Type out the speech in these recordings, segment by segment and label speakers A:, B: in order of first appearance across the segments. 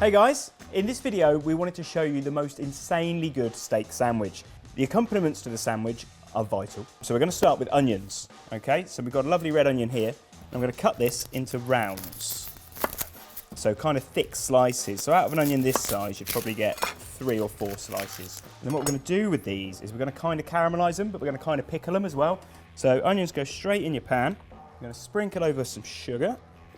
A: Hey guys, in this video we wanted to show you the most insanely good steak sandwich. The accompaniments to the sandwich are vital. So we're going to start with onions, okay? So we've got a lovely red onion here. I'm going to cut this into rounds. So kind of thick slices. So out of an onion this size, you'd probably get 3 or 4 slices. And then what we're going to do with these is we're going to kind of caramelise them, but we're going to kind of pickle them as well. So onions go straight in your pan. I'm going to sprinkle over some sugar.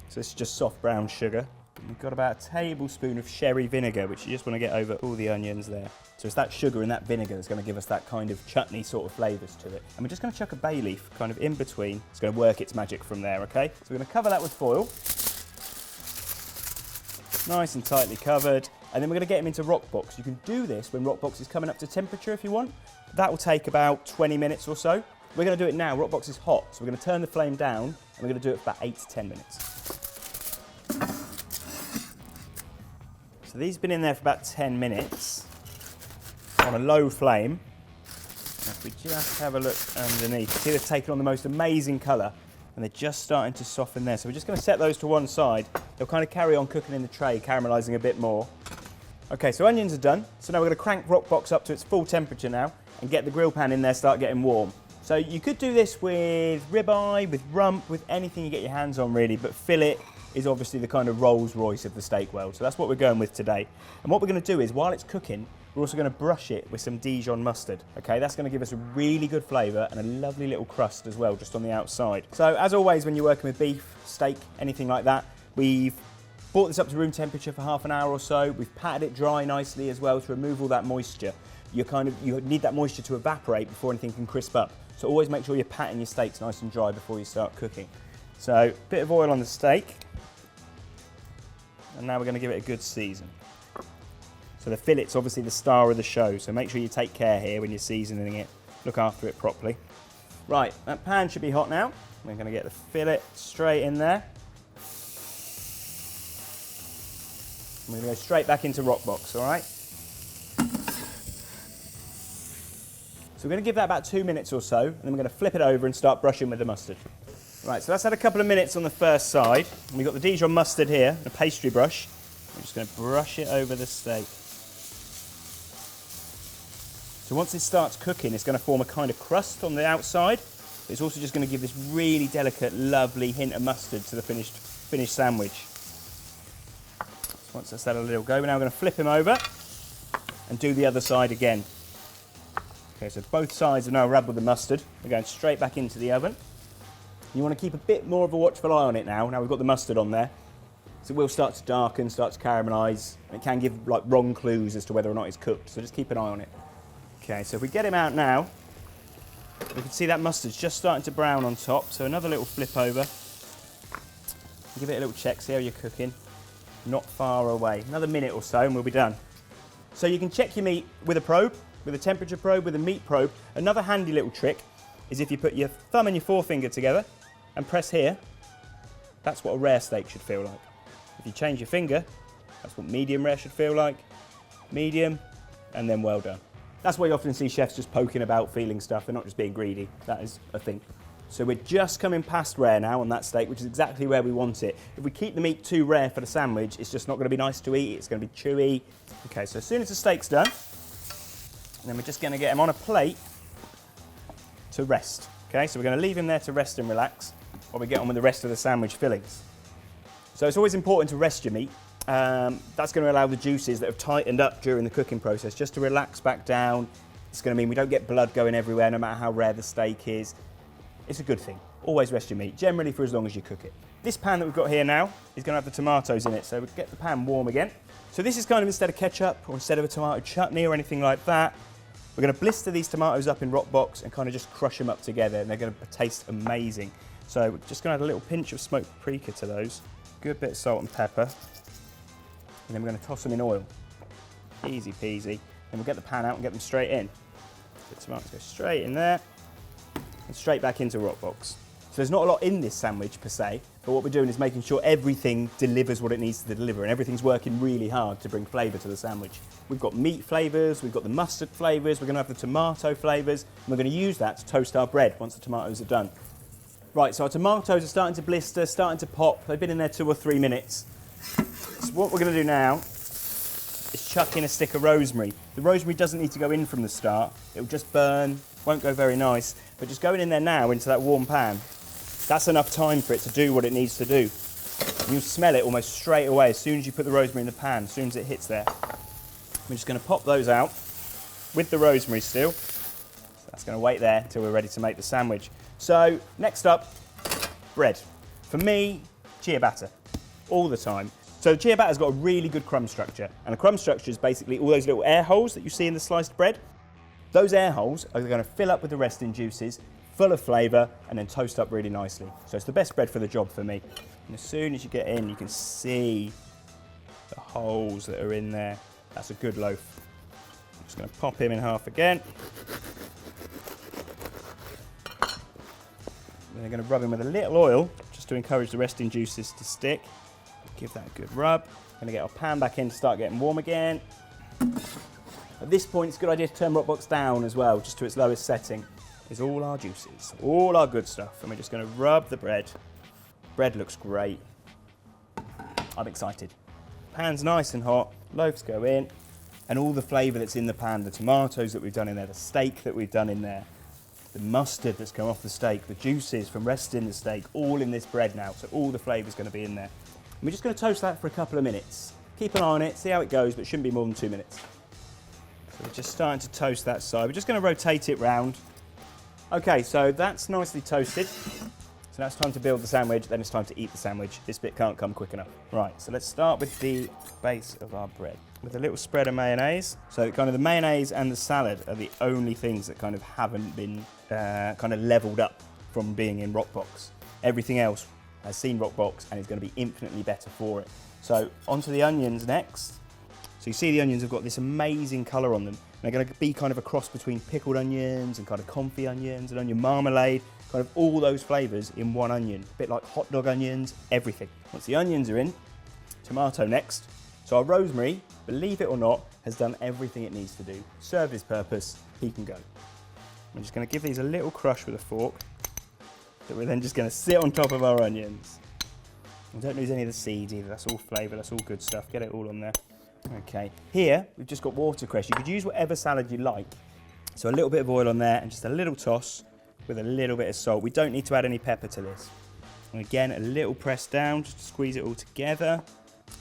A: So this is just soft brown sugar. We've got about a tablespoon of sherry vinegar, which you just want to get over all the onions there. So it's that sugar and that vinegar that's going to give us that kind of chutney sort of flavours to it. And we're just going to chuck a bay leaf kind of in between. It's going to work its magic from there, okay? So we're going to cover that with foil. Nice and tightly covered. And then we're going to get them into Roccbox. You can do this when Roccbox is coming up to temperature if you want. That will take about 20 minutes or so. We're going to do it now. Roccbox is hot, so we're going to turn the flame down and we're going to do it for about 8 to 10 minutes. So these have been in there for about 10 minutes on a low flame. And if we just have a look underneath, you see they've taken on the most amazing colour and they're just starting to soften there. So we're just going to set those to one side. They'll kind of carry on cooking in the tray, caramelising a bit more. Okay, so onions are done. So now we're going to crank Roccbox up to its full temperature now and get the grill pan in there, start getting warm. So you could do this with ribeye, with rump, with anything you get your hands on really, but fillet is obviously the kind of Rolls Royce of the steak world. So that's what we're going with today. And what we're going to do is, while it's cooking, we're also going to brush it with some Dijon mustard. Okay, that's going to give us a really good flavour and a lovely little crust as well, just on the outside. So as always, when you're working with beef, steak, anything like that, we've brought this up to room temperature for half an hour or so. We've patted it dry nicely as well to remove all that moisture. You need that moisture to evaporate before anything can crisp up. So always make sure you're patting your steaks nice and dry before you start cooking. So a bit of oil on the steak. And now we're going to give it a good season. So the fillet's obviously the star of the show, so make sure you take care here when you're seasoning it. Look after it properly. Right, that pan should be hot now. We're going to get the fillet straight in there. We're going to go straight back into Roccbox, all right? So we're going to give that about 2 minutes or so, and then we're going to flip it over and start brushing with the mustard. Right, so that's had a couple of minutes on the first side. And we've got the Dijon mustard here, a pastry brush. I'm just going to brush it over the steak. So once it starts cooking, it's going to form a kind of crust on the outside. But it's also just going to give this really delicate, lovely hint of mustard to the finished sandwich. So once that's had a little go, we're now going to flip him over and do the other side again. Okay, so both sides are now rubbed with the mustard. We're going straight back into the oven. You want to keep a bit more of a watchful eye on it now. Now we've got the mustard on there. So it will start to darken, start to caramelise, and it can give like wrong clues as to whether or not it's cooked. So just keep an eye on it. Okay, so if we get him out now, we can see that mustard's just starting to brown on top. So another little flip over. Give it a little check, see how you're cooking. Not far away. Another minute or so and we'll be done. So you can check your meat with a probe, with a temperature probe, with a meat probe. Another handy little trick is if you put your thumb and your forefinger together and press here, that's what a rare steak should feel like. If you change your finger, that's what medium rare should feel like. Medium, and then well done. That's why you often see chefs just poking about, feeling stuff. They're not just being greedy. That is a thing. So we're just coming past rare now on that steak, which is exactly where we want it. If we keep the meat too rare for the sandwich, it's just not going to be nice to eat. It's going to be chewy. Okay, so as soon as the steak's done, then we're just going to get him on a plate to rest. Okay, so we're going to leave him there to rest and relax while we get on with the rest of the sandwich fillings. So it's always important to rest your meat. That's going to allow the juices that have tightened up during the cooking process just to relax back down. It's going to mean we don't get blood going everywhere no matter how rare the steak is. It's a good thing. Always rest your meat, generally for as long as you cook it. This pan that we've got here now is going to have the tomatoes in it, so we'll get the pan warm again. So this is kind of instead of ketchup or instead of a tomato chutney or anything like that, we're going to blister these tomatoes up in Roccbox and kind of just crush them up together, and they're going to taste amazing. So we're just going to add a little pinch of smoked paprika to those, good bit of salt and pepper, and then we're going to toss them in oil. Easy peasy. Then we'll get the pan out and get them straight in. So the tomatoes go straight in there and straight back into Roccbox. So there's not a lot in this sandwich per se, but what we're doing is making sure everything delivers what it needs to deliver, and everything's working really hard to bring flavour to the sandwich. We've got meat flavours, we've got the mustard flavours, we're going to have the tomato flavours, and we're going to use that to toast our bread once the tomatoes are done. Right, so our tomatoes are starting to blister, starting to pop. They've been in there 2 or 3 minutes. So what we're going to do now chuck in a stick of rosemary. The rosemary doesn't need to go in from the start. It'll just burn, won't go very nice. But just going in there now into that warm pan, that's enough time for it to do what it needs to do. You'll smell it almost straight away as soon as you put the rosemary in the pan, as soon as it hits there. We're just going to pop those out with the rosemary still. So that's going to wait there until we're ready to make the sandwich. So next up, bread. For me, ciabatta, all the time. So the ciabatta's got a really good crumb structure, and the crumb structure is basically all those little air holes that you see in the sliced bread. Those air holes are going to fill up with the resting juices, full of flavour, and then toast up really nicely. So it's the best bread for the job for me. And as soon as you get in, you can see the holes that are in there. That's a good loaf. I'm just going to pop him in half again. Then I'm going to rub him with a little oil, just to encourage the resting juices to stick. Give that a good rub. Going to get our pan back in to start getting warm again. At this point, it's a good idea to turn Roccbox down as well, just to its lowest setting. Is all our juices, all our good stuff, and we're just going to rub the bread. Bread looks great. I'm excited. Pan's nice and hot, loaves go in, and all the flavour that's in the pan, the tomatoes that we've done in there, the steak that we've done in there, the mustard that's come off the steak, the juices from resting the steak, all in this bread now, so all the flavour's going to be in there. And we're just going to toast that for a couple of minutes. Keep an eye on it, see how it goes, but it shouldn't be more than 2 minutes. So we're just starting to toast that side. We're just going to rotate it round. Okay, so that's nicely toasted. So now it's time to build the sandwich, then it's time to eat the sandwich. This bit can't come quick enough. Right, so let's start with the base of our bread. With a little spread of mayonnaise. So kind of the mayonnaise and the salad are the only things that kind of haven't been kind of leveled up from being in Roccbox. Everything else has seen Roccbox and is going to be infinitely better for it. So onto the onions next. So you see the onions have got this amazing colour on them. They're going to be kind of a cross between pickled onions and kind of confit onions and onion marmalade, kind of all those flavours in one onion. A bit like hot dog onions, everything. Once the onions are in, tomato next. So our rosemary, believe it or not, has done everything it needs to do. Served its purpose, he can go. I'm just going to give these a little crush with a fork that we're then just going to sit on top of our onions. And don't lose any of the seeds either, that's all flavour, that's all good stuff. Get it all on there. Okay, here we've just got watercress. You could use whatever salad you like. So a little bit of oil on there and just a little toss with a little bit of salt. We don't need to add any pepper to this. And again, a little press down just to squeeze it all together.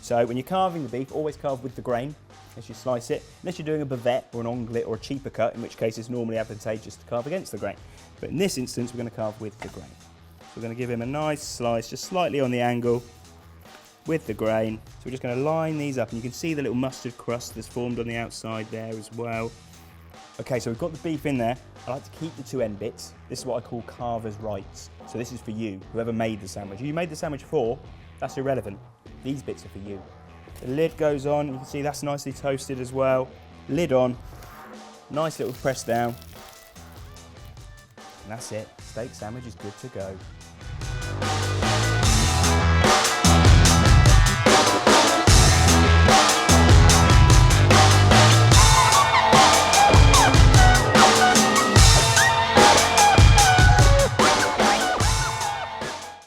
A: So when you're carving the beef, always carve with the grain as you slice it. Unless you're doing a bavette or an onglet or a cheaper cut, in which case it's normally advantageous to carve against the grain. But in this instance, we're going to carve with the grain. So we're going to give him a nice slice, just slightly on the angle, with the grain. So we're just going to line these up, and you can see the little mustard crust that's formed on the outside there as well. Okay, so we've got the beef in there. I like to keep the two end bits. This is what I call carver's rights. So this is for you, whoever made the sandwich. Who you made the sandwich for, that's irrelevant. These bits are for you. The lid goes on, you can see that's nicely toasted as well. Lid on, nice little press down. And that's it, steak sandwich is good to go.